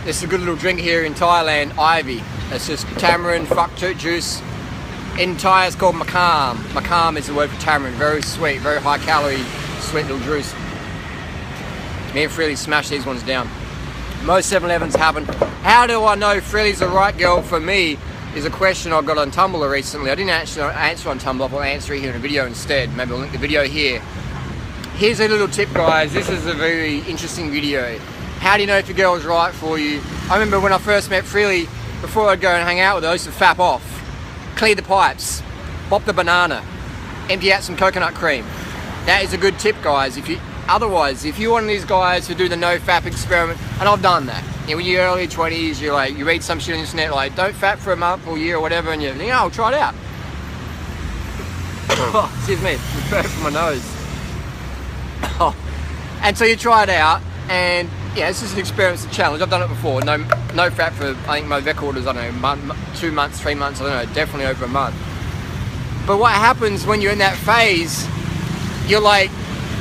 This is a good little drink here in Thailand, Ivy. It's just tamarind, fructose juice. In Thai it's called makam. Makam is the word for tamarind. Very sweet, very high calorie, sweet little juice. Me and Freelee smash these ones down. Most 7-Elevens haven't. How do I know Freelee's the right girl for me is a question I got on Tumblr recently. I didn't actually answer on Tumblr, I'll answer it here in a video instead. Maybe I'll link the video here. Here's a little tip, guys. This is a very interesting video. How do you know if your girl is right for you? I remember when I first met Freelee, before I'd go and hang out with her, I used to fap off, clear the pipes, pop the banana, empty out some coconut cream. That is a good tip, guys. Otherwise, if you're one of these guys who do the no fap experiment, and I've done that. You know, when you're early 20s, you're like, you read some shit on the internet, like, don't fap for a month or a year or whatever, and you think, oh, I'll try it out. Oh, excuse me, it's burnt from my nose. Oh. And so you try it out, and yeah, this is an experience, a challenge. I've done it before. No fap for, I think my record is, I don't know, 2 months, 3 months, I don't know, definitely over a month. But what happens when you're in that phase, you're like,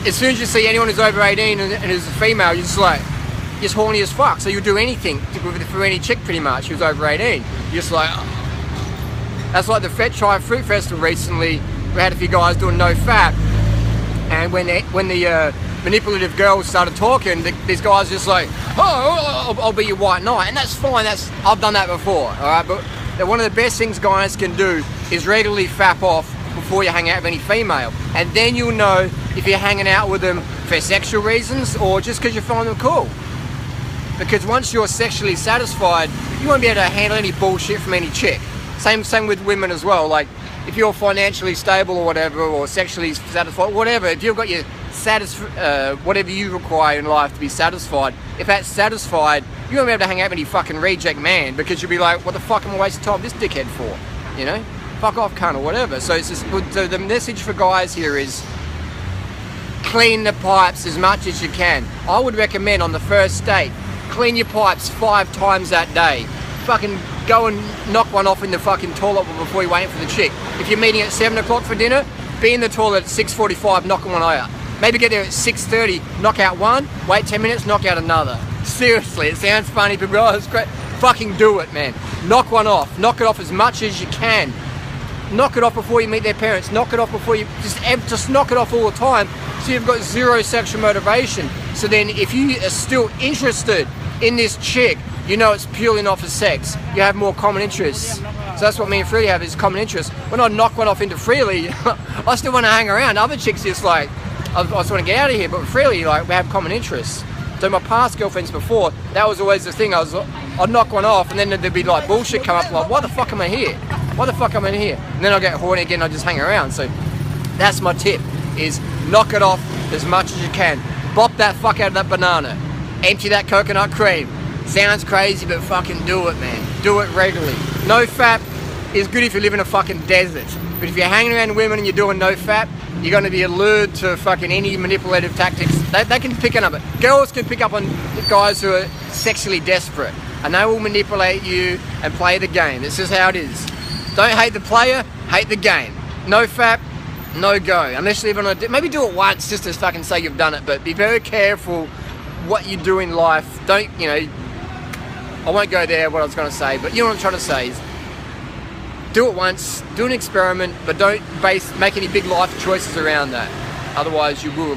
as soon as you see anyone who's over 18 and is a female, you're just like, just horny as fuck. So you'll do anything for any chick pretty much who's over 18. You're just like, oh. That's like the Thai Fruit Festival recently. We had a few guys doing no fap, and when the manipulative girls started talking, these guys just like, oh, I'll be your white knight, and that's fine. I've done that before, all right. But one of the best things guys can do is regularly fap off before you hang out with any female, and then you'll know if you're hanging out with them for sexual reasons or just because you find them cool. Because once you're sexually satisfied, you won't be able to handle any bullshit from any chick. Same with women as well. Like, if you're financially stable or whatever, or sexually satisfied, whatever, if you've got your whatever you require in life to be satisfied, if that's satisfied, you won't be able to hang out with any fucking reject man, because you'll be like, what the fuck am I wasting time with this dickhead for? You know? Fuck off, cunt, or whatever. So it's just, so the message for guys here is, clean the pipes as much as you can. I would recommend on the first date, clean your pipes 5 times that day. Fucking go and knock one off in the fucking toilet before you're waiting for the chick. If you're meeting at 7 o'clock for dinner, be in the toilet at 6:45, knocking one out. Maybe get there at 6:30, knock out one, wait 10 minutes, knock out another. Seriously, it sounds funny, but oh, it's great. Fucking do it, man. Knock one off. Knock it off as much as you can. Knock it off before you meet their parents. Knock it off before you, just knock it off all the time, so you've got zero sexual motivation. So then if you are still interested in this chick, you know it's purely not for sex. You have more common interests. So that's what me and Freelee have, is common interests. When I knock one off into Freelee, I still want to hang around. Other chicks just like, I just want to get out of here. But with Freelee, like, we have common interests. So my past girlfriends before, that was always the thing. I'd knock one off, and then there'd be like bullshit come up, like, why the fuck am I here? Why the fuck am I here? And then I'll get horny again, I'll just hang around. So that's my tip, is knock it off as much as you can. Bop that fuck out of that banana. Empty that coconut cream. Sounds crazy, but fucking do it, man. Do it regularly. No fap is good if you live in a fucking desert. But if you're hanging around women and you're doing no fap, you're going to be allured to fucking any manipulative tactics. They can pick it up. Girls can pick up on guys who are sexually desperate, and they will manipulate you and play the game. This is how it is. Don't hate the player, hate the game. No fap, no go. Unless you live on a... Maybe do it once just to fucking say you've done it, but be very careful what you do in life. Don't, you know... I won't go there, what I was going to say, but you know what I'm trying to say is, do it once, do an experiment, but don't make any big life choices around that. Otherwise you will